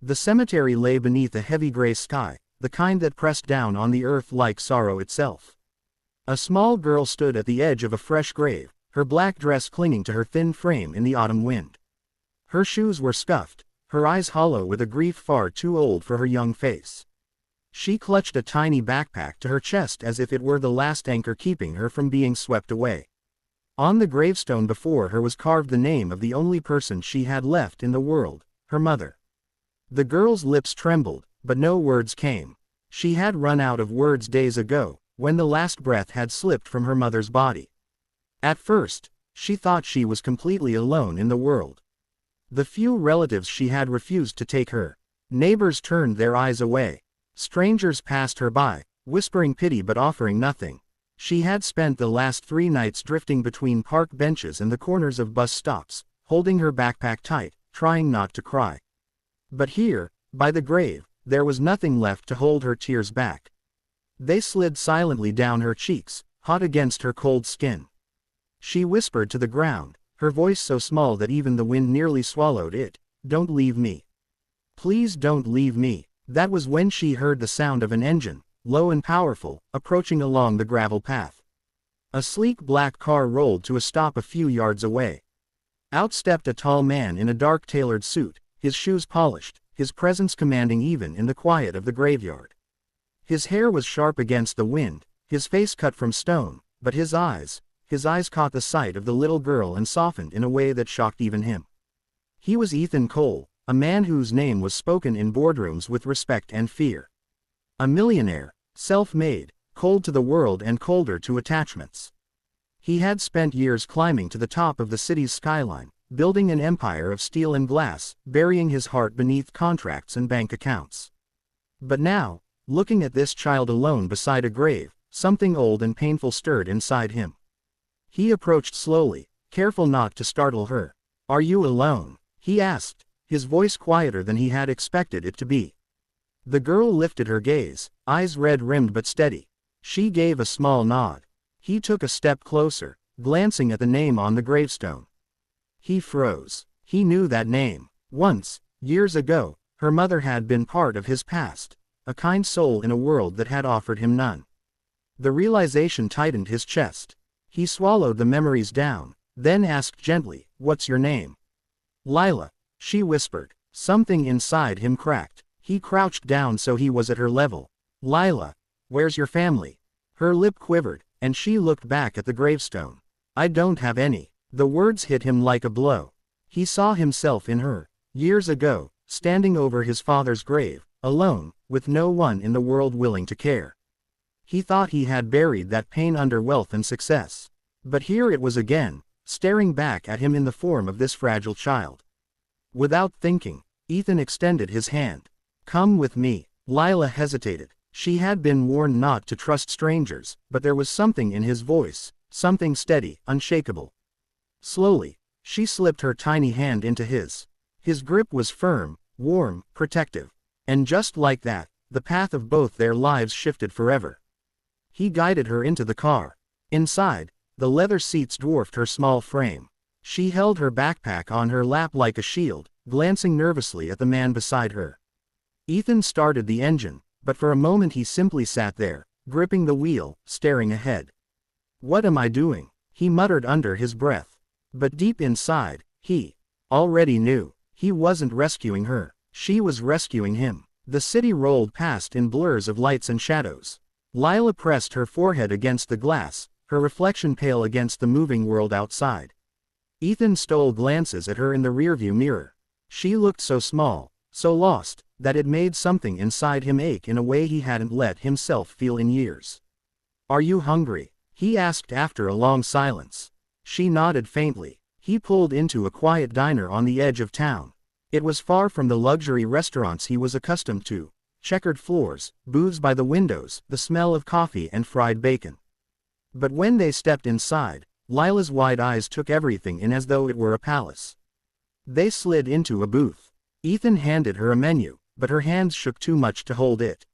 The cemetery lay beneath a heavy gray sky, the kind that pressed down on the earth like sorrow itself. A small girl stood at the edge of a fresh grave, her black dress clinging to her thin frame in the autumn wind. Her shoes were scuffed, her eyes hollow with a grief far too old for her young face. She clutched a tiny backpack to her chest as if it were the last anchor keeping her from being swept away. On the gravestone before her was carved the name of the only person she had left in the world, her mother. The girl's lips trembled, but no words came. She had run out of words days ago, when the last breath had slipped from her mother's body. At first, she thought she was completely alone in the world. The few relatives she had refused to take her. Neighbors turned their eyes away. Strangers passed her by, whispering pity but offering nothing. She had spent the last 3 nights drifting between park benches and the corners of bus stops, holding her backpack tight, trying not to cry. But here, by the grave, there was nothing left to hold her tears back. They slid silently down her cheeks, hot against her cold skin. She whispered to the ground, her voice so small that even the wind nearly swallowed it, "Don't leave me. Please don't leave me." That was when she heard the sound of an engine, low and powerful, approaching along the gravel path. A sleek black car rolled to a stop a few yards away. Out stepped a tall man in a dark tailored suit, his shoes polished, his presence commanding even in the quiet of the graveyard. His hair was sharp against the wind, his face cut from stone, but his eyes caught the sight of the little girl and softened in a way that shocked even him. He was Ethan Cole, a man whose name was spoken in boardrooms with respect and fear. A millionaire, self-made, cold to the world and colder to attachments. He had spent years climbing to the top of the city's skyline, building an empire of steel and glass, burying his heart beneath contracts and bank accounts. But now, looking at this child alone beside a grave, something old and painful stirred inside him. He approached slowly, careful not to startle her. "Are you alone?" he asked, his voice quieter than he had expected it to be. The girl lifted her gaze, eyes red-rimmed but steady. She gave a small nod. He took a step closer, glancing at the name on the gravestone. He froze. He knew that name. Once, years ago, her mother had been part of his past, a kind soul in a world that had offered him none. The realization tightened his chest. He swallowed the memories down, then asked gently, "What's your name?" "Lila," she whispered. Something inside him cracked. He crouched down so he was at her level. "Lila, where's your family?" Her lip quivered, and she looked back at the gravestone. "I don't have any." The words hit him like a blow. He saw himself in her, years ago, standing over his father's grave, alone, with no one in the world willing to care. He thought he had buried that pain under wealth and success. But here it was again, staring back at him in the form of this fragile child. Without thinking, Ethan extended his hand. "Come with me." Lila hesitated. She had been warned not to trust strangers, but there was something in his voice, something steady, unshakable. Slowly, she slipped her tiny hand into his. His grip was firm, warm, protective. And just like that, the path of both their lives shifted forever. He guided her into the car. Inside, the leather seats dwarfed her small frame. She held her backpack on her lap like a shield, glancing nervously at the man beside her. Ethan started the engine, but for a moment he simply sat there, gripping the wheel, staring ahead. "What am I doing?" he muttered under his breath. But deep inside, he already knew. He wasn't rescuing her. She was rescuing him. The city rolled past in blurs of lights and shadows. Lila pressed her forehead against the glass, her reflection pale against the moving world outside. Ethan stole glances at her in the rearview mirror. She looked so small, so lost, that it made something inside him ache in a way he hadn't let himself feel in years. "Are you hungry?" he asked after a long silence. She nodded faintly. He pulled into a quiet diner on the edge of town. It was far from the luxury restaurants he was accustomed to. Checkered floors, booths by the windows, the smell of coffee and fried bacon. But when they stepped inside, Lila's wide eyes took everything in as though it were a palace. They slid into a booth. Ethan handed her a menu, but her hands shook too much to hold it.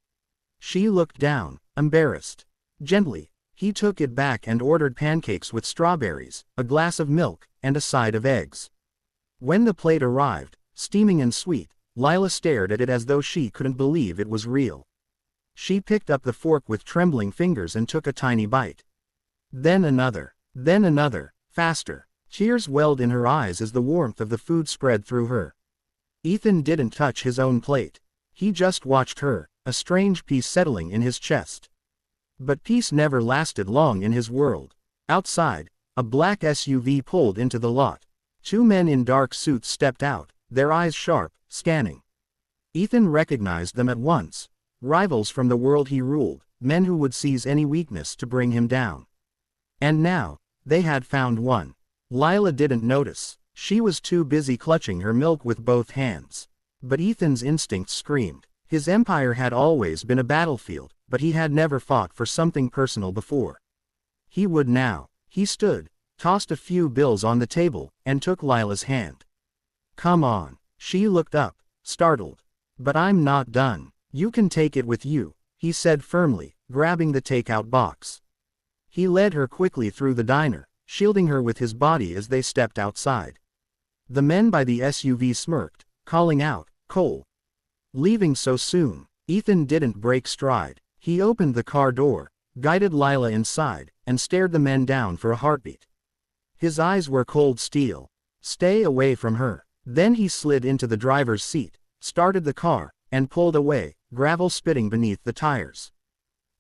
She looked down, embarrassed. Gently, he took it back and ordered pancakes with strawberries, a glass of milk, and a side of eggs. When the plate arrived, steaming and sweet, Lila stared at it as though she couldn't believe it was real. She picked up the fork with trembling fingers and took a tiny bite. Then another, faster. Tears welled in her eyes as the warmth of the food spread through her. Ethan didn't touch his own plate. He just watched her, a strange peace settling in his chest. But peace never lasted long in his world. Outside, a black SUV pulled into the lot. Two men in dark suits stepped out, their eyes sharp, scanning. Ethan recognized them at once. Rivals from the world he ruled, men who would seize any weakness to bring him down. And now, they had found one. Lila didn't notice. She was too busy clutching her milk with both hands. But Ethan's instincts screamed. His empire had always been a battlefield, but he had never fought for something personal before. He would now. He stood, tossed a few bills on the table, and took Lila's hand. Come on. She looked up, startled. But I'm not done. You can take it with you, he said firmly, grabbing the takeout box. He led her quickly through the diner, shielding her with his body as they stepped outside. The men by the SUV smirked, calling out, "Cole. Leaving so soon?" Ethan didn't break stride. He opened the car door, guided Lila inside, and stared the men down for a heartbeat. His eyes were cold steel. Stay away from her. Then he slid into the driver's seat, started the car, and pulled away, gravel spitting beneath the tires.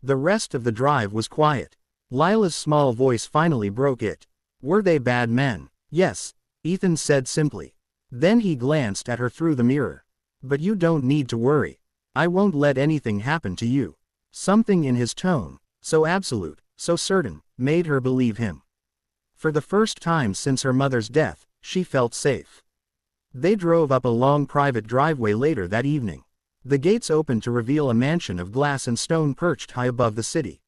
The rest of the drive was quiet. Lila's small voice finally broke it. Were they bad men? Yes, Ethan said simply. Then he glanced at her through the mirror. But you don't need to worry. I won't let anything happen to you. Something in his tone, so absolute, so certain, made her believe him. For the first time since her mother's death, she felt safe. They drove up a long private driveway later that evening. The gates opened to reveal a mansion of glass and stone perched high above the city.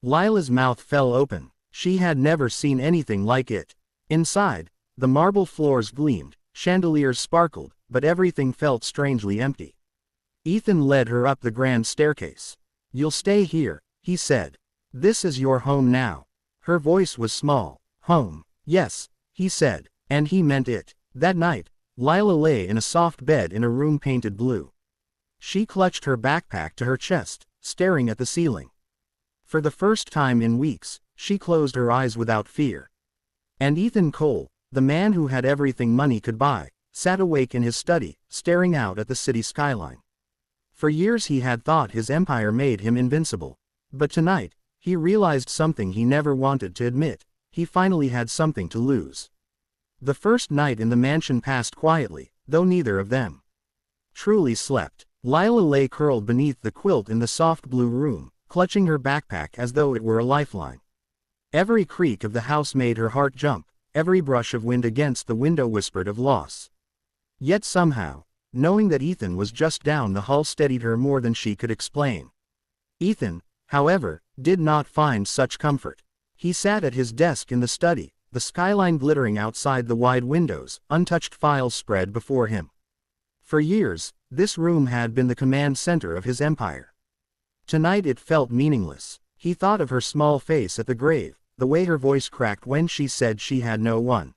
Lila's mouth fell open. She had never seen anything like it. Inside, the marble floors gleamed, chandeliers sparkled, but everything felt strangely empty. Ethan led her up the grand staircase. You'll stay here, he said. This is your home now. Her voice was small. Home. Yes, he said, and he meant it. That night, Lila lay in a soft bed in a room painted blue. She clutched her backpack to her chest, staring at the ceiling. For the first time in weeks, she closed her eyes without fear. And Ethan Cole, the man who had everything money could buy, sat awake in his study, staring out at the city skyline. For years he had thought his empire made him invincible. But tonight, he realized something he never wanted to admit. He finally had something to lose. The first night in the mansion passed quietly, though neither of them truly slept. Lila lay curled beneath the quilt in the soft blue room, clutching her backpack as though it were a lifeline. Every creak of the house made her heart jump, every brush of wind against the window whispered of loss. Yet somehow, knowing that Ethan was just down the hall steadied her more than she could explain. Ethan, however, did not find such comfort. He sat at his desk in the study, the skyline glittering outside the wide windows, untouched files spread before him. For years, this room had been the command center of his empire. Tonight it felt meaningless. He thought of her small face at the grave, the way her voice cracked when she said she had no one.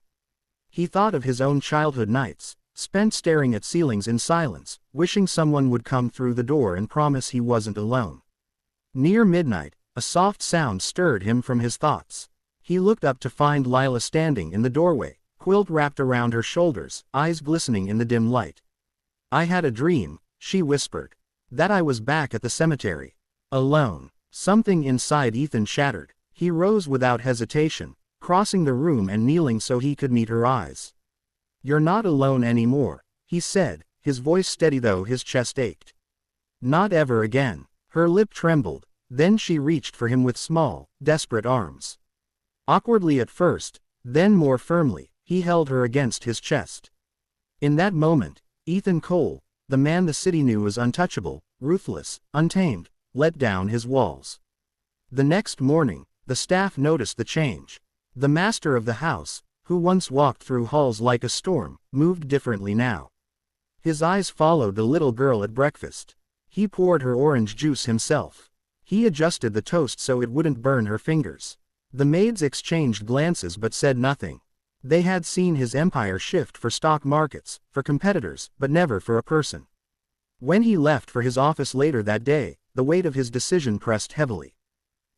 He thought of his own childhood nights, spent staring at ceilings in silence, wishing someone would come through the door and promise he wasn't alone. Near midnight, a soft sound stirred him from his thoughts. He looked up to find Lila standing in the doorway, quilt wrapped around her shoulders, eyes glistening in the dim light. I had a dream, she whispered. That I was back at the cemetery. Alone. Something inside Ethan shattered. He rose without hesitation, crossing the room and kneeling so he could meet her eyes. You're not alone anymore, he said, his voice steady though his chest ached. Not ever again. Her lip trembled, then she reached for him with small, desperate arms. Awkwardly at first, then more firmly, he held her against his chest. In that moment, Ethan Cole, the man the city knew was untouchable, ruthless, untamed, let down his walls. The next morning, the staff noticed the change. The master of the house, who once walked through halls like a storm, moved differently now. His eyes followed the little girl at breakfast. He poured her orange juice himself. He adjusted the toast so it wouldn't burn her fingers. The maids exchanged glances but said nothing. They had seen his empire shift for stock markets, for competitors, but never for a person. When he left for his office later that day, the weight of his decision pressed heavily.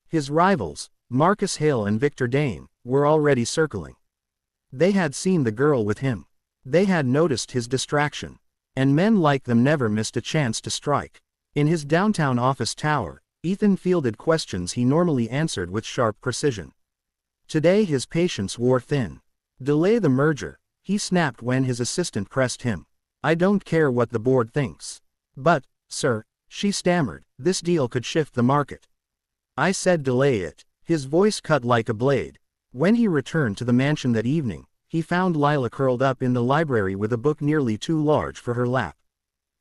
His rivals, Marcus Hale and Victor Dane, were already circling. They had seen the girl with him. They had noticed his distraction. And men like them never missed a chance to strike. In his downtown office tower, Ethan fielded questions he normally answered with sharp precision. Today his patience wore thin. Delay the merger, he snapped when his assistant pressed him. I don't care what the board thinks. But, sir, she stammered, this deal could shift the market. I said delay it. His voice cut like a blade. When he returned to the mansion that evening, he found Lila curled up in the library with a book nearly too large for her lap.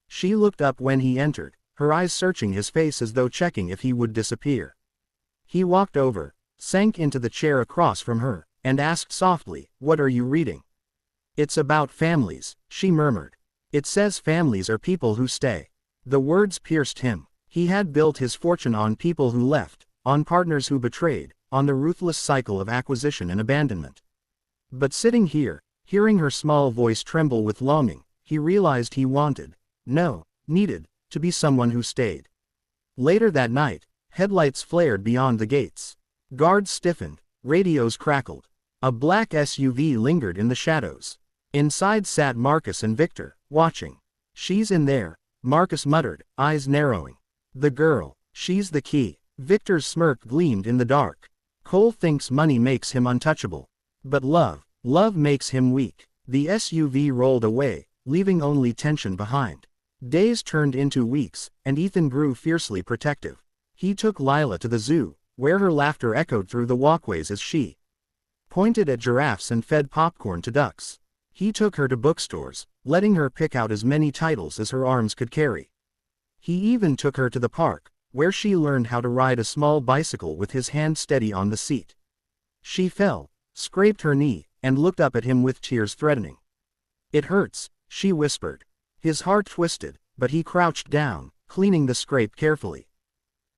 She looked up when he entered, her eyes searching his face as though checking if he would disappear. He walked over, sank into the chair across from her, and asked softly, "What are you reading?" "It's about families," she murmured. "It says families are people who stay." The words pierced him. He had built his fortune on people who left, on partners who betrayed, on the ruthless cycle of acquisition and abandonment. But sitting here, hearing her small voice tremble with longing, he realized he needed, to be someone who stayed. Later that night, headlights flared beyond the gates. Guards stiffened, radios crackled. A black SUV lingered in the shadows. Inside sat Marcus and Victor, watching. "She's in there," Marcus muttered, eyes narrowing. "The girl, she's the key." Victor's smirk gleamed in the dark. Cole thinks money makes him untouchable. But love makes him weak. The SUV rolled away, leaving only tension behind. Days turned into weeks, and Ethan grew fiercely protective. He took Lila to the zoo, where her laughter echoed through the walkways as she pointed at giraffes and fed popcorn to ducks. He took her to bookstores, letting her pick out as many titles as her arms could carry. He even took her to the park, where she learned how to ride a small bicycle with his hand steady on the seat. She fell, scraped her knee, and looked up at him with tears threatening. "It hurts," she whispered. His heart twisted, but he crouched down, cleaning the scrape carefully.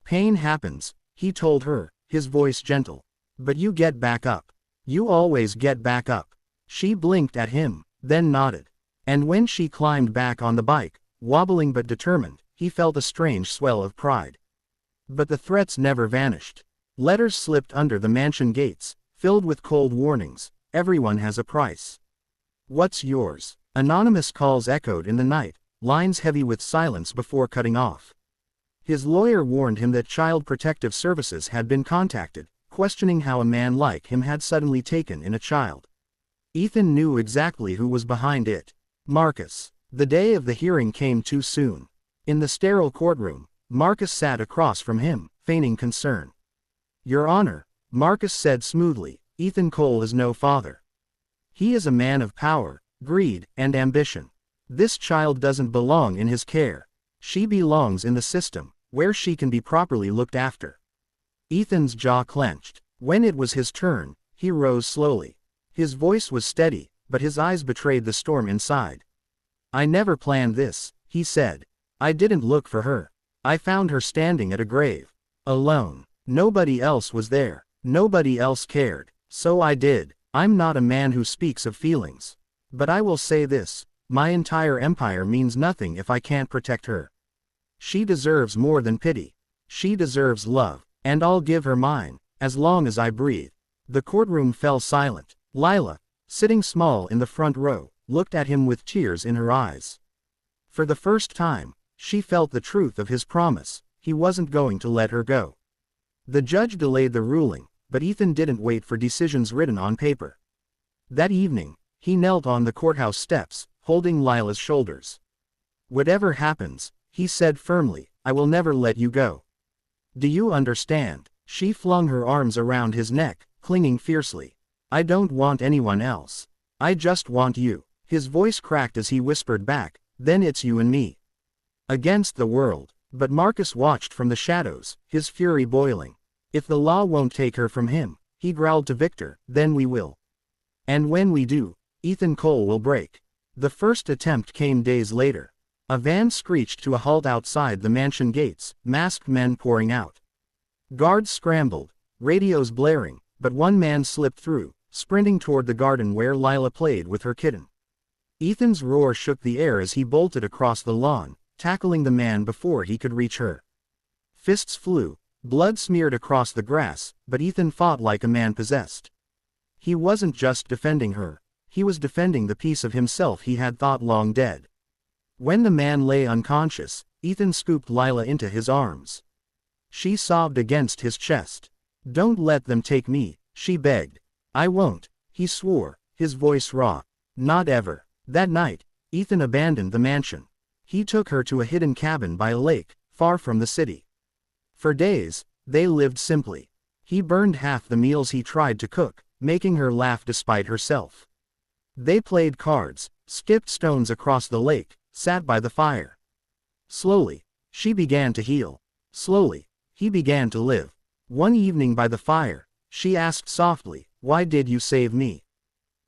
"Pain happens," he told her, his voice gentle. "But you get back up. You always get back up." She blinked at him, then nodded. And when she climbed back on the bike, wobbling but determined, he felt a strange swell of pride. But the threats never vanished. Letters slipped under the mansion gates, filled with cold warnings. "Everyone has a price. What's yours?" Anonymous calls echoed in the night, lines heavy with silence before cutting off. His lawyer warned him that Child Protective Services had been contacted, questioning how a man like him had suddenly taken in a child. Ethan knew exactly who was behind it. Marcus. The day of the hearing came too soon. In the sterile courtroom, Marcus sat across from him, feigning concern. "Your Honor," Marcus said smoothly, "Ethan Cole is no father. He is a man of power, greed, and ambition. This child doesn't belong in his care. She belongs in the system, where she can be properly looked after." Ethan's jaw clenched. When it was his turn, he rose slowly. His voice was steady, but his eyes betrayed the storm inside. "I never planned this," he said. "I didn't look for her. I found her standing at a grave. Alone. Nobody else was there. Nobody else cared. So I did. I'm not a man who speaks of feelings. But I will say this, my entire empire means nothing if I can't protect her. She deserves more than pity. She deserves love, and I'll give her mine, as long as I breathe." The courtroom fell silent. Lila, sitting small in the front row, looked at him with tears in her eyes. For the first time, she felt the truth of his promise. He wasn't going to let her go. The judge delayed the ruling, but Ethan didn't wait for decisions written on paper. That evening, he knelt on the courthouse steps, holding Lila's shoulders. "Whatever happens," he said firmly, "I will never let you go. Do you understand?" She flung her arms around his neck, clinging fiercely. "I don't want anyone else. I just want you." His voice cracked as he whispered back, "Then it's you and me. Against the world." But Marcus watched from the shadows, his fury boiling. "If the law won't take her from him," he growled to Victor, "then we will. And when we do, Ethan Cole will break." The first attempt came days later. A van screeched to a halt outside the mansion gates, masked men pouring out. Guards scrambled, radios blaring, but one man slipped through, sprinting toward the garden where Lila played with her kitten. Ethan's roar shook the air as he bolted across the lawn, tackling the man before he could reach her. Fists flew, blood smeared across the grass, but Ethan fought like a man possessed. He wasn't just defending her, he was defending the piece of himself he had thought long dead. When the man lay unconscious, Ethan scooped Lila into his arms. She sobbed against his chest. "Don't let them take me," she begged. "I won't," he swore, his voice raw. "Not ever." That night, Ethan abandoned the mansion. He took her to a hidden cabin by a lake, far from the city. For days, they lived simply. He burned half the meals he tried to cook, making her laugh despite herself. They played cards, skipped stones across the lake, sat by the fire. Slowly, she began to heal. Slowly, he began to live. One evening by the fire, she asked softly, "Why did you save me?"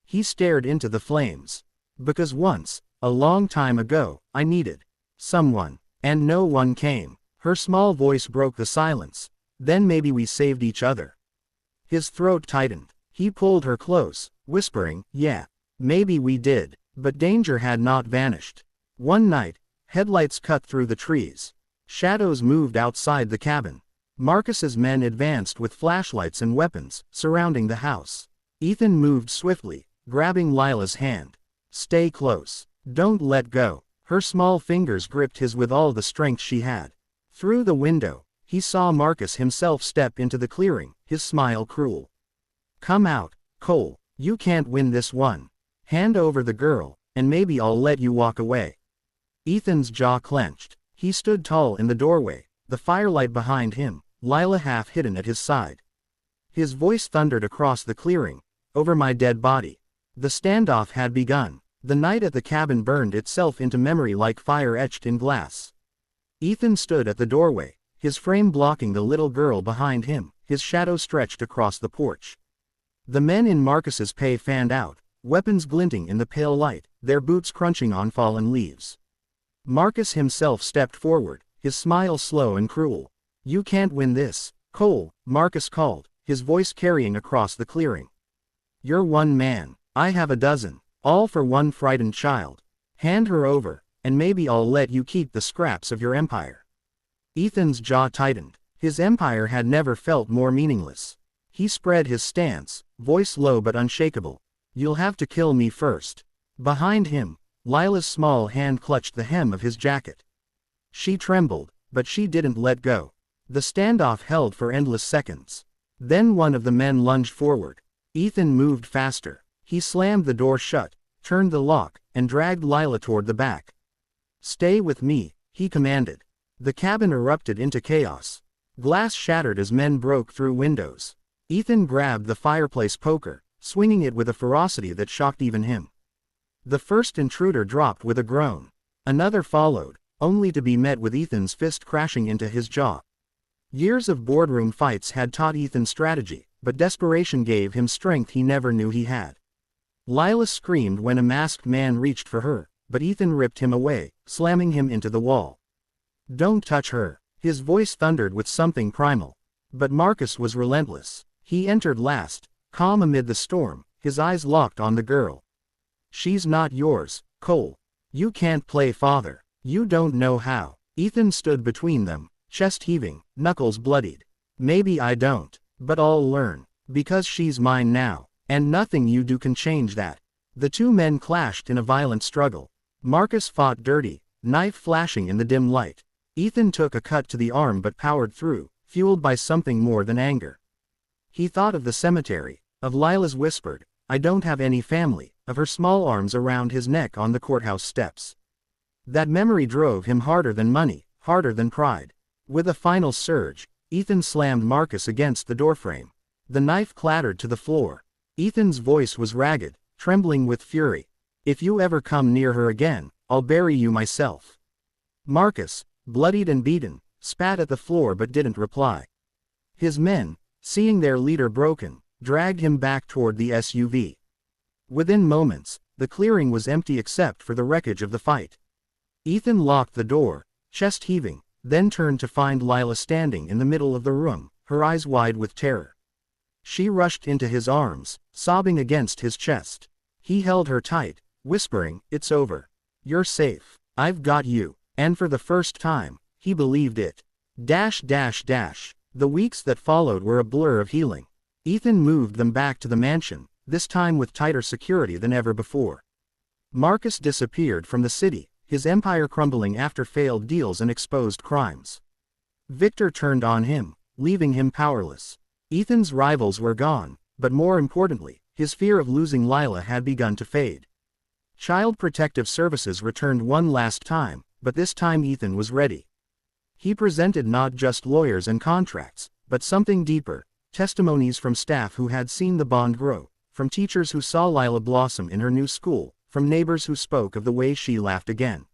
He stared into the flames. "Because once, a long time ago, I needed someone, and no one came." Her small voice broke the silence. "Then maybe we saved each other." His throat tightened. He pulled her close, whispering, "Yeah, maybe we did." But danger had not vanished. One night, headlights cut through the trees. Shadows moved outside the cabin. Marcus's men advanced with flashlights and weapons, surrounding the house. Ethan moved swiftly, grabbing Lila's hand. "Stay close. Don't let go." Her small fingers gripped his with all the strength she had. Through the window, he saw Marcus himself step into the clearing, his smile cruel. "Come out, Cole. You can't win this one. Hand over the girl, and maybe I'll let you walk away." Ethan's jaw clenched. He stood tall in the doorway, the firelight behind him, Lila half hidden at his side. His voice thundered across the clearing, "Over my dead body." The standoff had begun. The night at the cabin burned itself into memory like fire etched in glass. Ethan stood at the doorway, his frame blocking the little girl behind him, his shadow stretched across the porch. The men in Marcus's pay fanned out, weapons glinting in the pale light, their boots crunching on fallen leaves. Marcus himself stepped forward, his smile slow and cruel. "You can't win this, Cole," Marcus called, his voice carrying across the clearing. "You're one man. I have a dozen, all for one frightened child. Hand her over, and maybe I'll let you keep the scraps of your empire." Ethan's jaw tightened. His empire had never felt more meaningless. He spread his stance, voice low but unshakable. "You'll have to kill me first." Behind him, Lila's small hand clutched the hem of his jacket. She trembled, but she didn't let go. The standoff held for endless seconds. Then one of the men lunged forward. Ethan moved faster. He slammed the door shut, turned the lock, and dragged Lila toward the back. "Stay with me," he commanded. The cabin erupted into chaos. Glass shattered as men broke through windows. Ethan grabbed the fireplace poker, swinging it with a ferocity that shocked even him. The first intruder dropped with a groan. Another followed, only to be met with Ethan's fist crashing into his jaw. Years of boardroom fights had taught Ethan strategy, but desperation gave him strength he never knew he had. Lila screamed when a masked man reached for her, but Ethan ripped him away, slamming him into the wall. "Don't touch her." His voice thundered with something primal. But Marcus was relentless. He entered last, calm amid the storm, his eyes locked on the girl. "She's not yours, Cole. You can't play father. You don't know how." Ethan stood between them, chest heaving, knuckles bloodied. "Maybe I don't, but I'll learn. Because she's mine now, and nothing you do can change that." The two men clashed in a violent struggle. Marcus fought dirty, knife flashing in the dim light. Ethan took a cut to the arm but powered through, fueled by something more than anger. He thought of the cemetery, of Lila's whispered, "I don't have any family," of her small arms around his neck on the courthouse steps. That memory drove him harder than money, harder than pride. With a final surge, Ethan slammed Marcus against the doorframe. The knife clattered to the floor. Ethan's voice was ragged, trembling with fury. "If you ever come near her again, I'll bury you myself." Marcus, bloodied and beaten, spat at the floor but didn't reply. His men, seeing their leader broken, dragged him back toward the SUV. Within moments, the clearing was empty except for the wreckage of the fight. Ethan locked the door, chest heaving, then turned to find Lila standing in the middle of the room, her eyes wide with terror. She rushed into his arms, sobbing against his chest. He held her tight, whispering, "It's over. You're safe. I've got you." And for the first time, he believed it. The weeks that followed were a blur of healing. Ethan moved them back to the mansion, this time with tighter security than ever before. Marcus disappeared from the city, his empire crumbling after failed deals and exposed crimes. Victor turned on him, leaving him powerless. Ethan's rivals were gone, but more importantly, his fear of losing Lila had begun to fade. Child Protective Services returned one last time, but this time Ethan was ready. He presented not just lawyers and contracts, but something deeper, testimonies from staff who had seen the bond grow, from teachers who saw Lila blossom in her new school, from neighbors who spoke of the way she laughed again.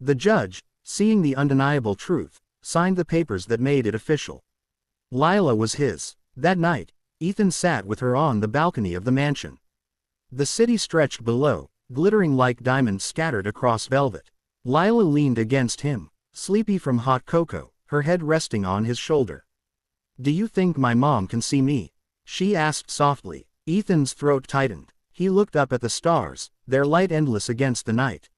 The judge, seeing the undeniable truth, signed the papers that made it official. Lila was his. That night, Ethan sat with her on the balcony of the mansion. The city stretched below, glittering like diamonds scattered across velvet. Lila leaned against him, sleepy from hot cocoa, her head resting on his shoulder. "Do you think my mom can see me?" she asked softly. Ethan's throat tightened. He looked up at the stars, their light endless against the night.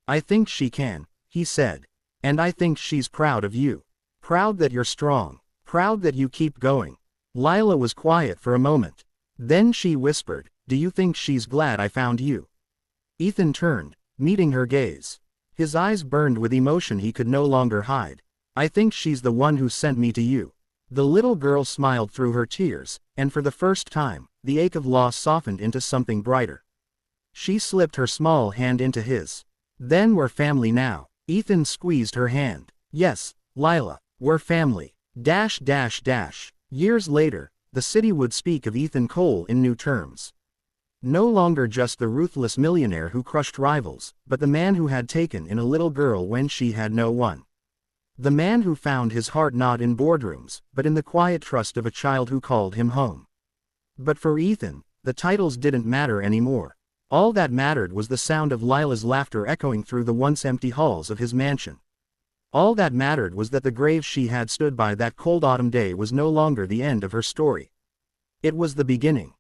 "I think she can," he said. "And I think she's proud of you. Proud that you're strong. Proud that you keep going." Lila was quiet for a moment. Then she whispered, "Do you think she's glad I found you?" Ethan turned, meeting her gaze. His eyes burned with emotion he could no longer hide. "I think she's the one who sent me to you." The little girl smiled through her tears, and for the first time, the ache of loss softened into something brighter. She slipped her small hand into his. "Then we're family now." Ethan squeezed her hand. "Yes, Lila, we're family." Years later, the city would speak of Ethan Cole in new terms. No longer just the ruthless millionaire who crushed rivals, but the man who had taken in a little girl when she had no one. The man who found his heart not in boardrooms, but in the quiet trust of a child who called him home. But for Ethan, the titles didn't matter anymore. All that mattered was the sound of Lila's laughter echoing through the once empty halls of his mansion. All that mattered was that the grave she had stood by that cold autumn day was no longer the end of her story. It was the beginning.